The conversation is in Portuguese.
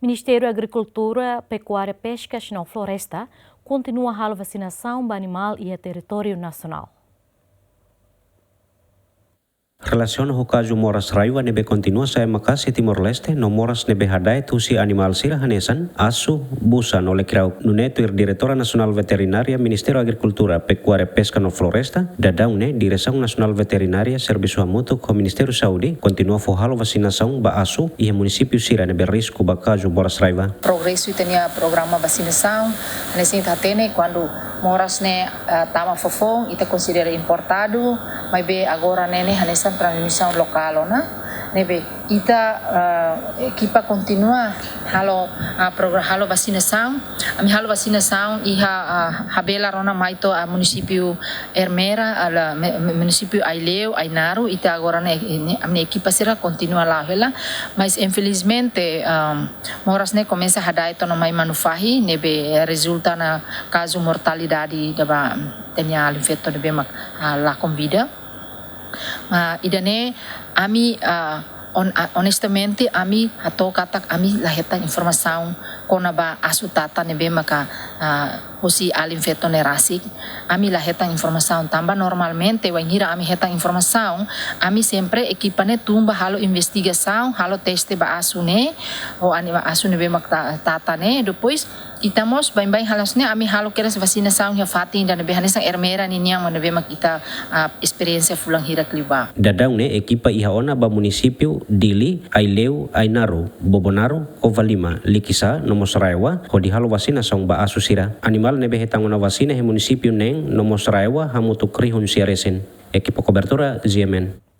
Ministério da Agricultura, Pecuária, Pesca e Floresta continua a vacinação do animal e a território nacional. Relação ao caso Moras Raiva nebe continua sa makasi Timor-Leste no Moras nebe hadai tusi animal sira hanesan asu busan oleh kirau nunetu Diretora Nasional Veterinaria Ministério da Agricultura, Pecuária, Pesca no Floresta dadaune Direção Nasional Veterinária Serviço Mútuo com Ministério Saúde continua forralo vacinação ba asu e município sira nebe risco ba caso Moras Raiva. Progresso e tinha programa vacinação nesse tatene quando Moras ne tama fofong ita considera importado mas be agora nene hanesan transmissão local na nebe ita equipa continua halo halo vacinação iha habela rona maito a município Ermera ala município Aileu Ainaro ita agora ne a minha equipa será continua lá hela mas infelizmente Moras ne começa a hadai to no mai manufahi nebe resulta na caso mortalidade da tenia infecto nebe mak la convida idane ami honestamente ami atau katak ami laheta informação kona ba asutata nebe maka hosi alinfeto nerasik ami laheta informação tamba normalmente wangira ami heta informação ami sempre equipane tumba halo investigação halo teste ba asune o anima asune be mak tata ne depois itamos bem halasne ami halo keres vacinação ya fatin dan be hanesang Ermera ninya mo nebe mak ita experiência fulang hira kliba Dadang ne equipa ihaona ba município Dili, Aileu, Ainaro, Bobonaro, Covalima, Likisa, Nomosraewa, ho di halo vacinação ba asu sira. Animal nebe hetang una vacina he município neng Nomosraewa hamutu krihun siaresen. Equipo cobertura GMN.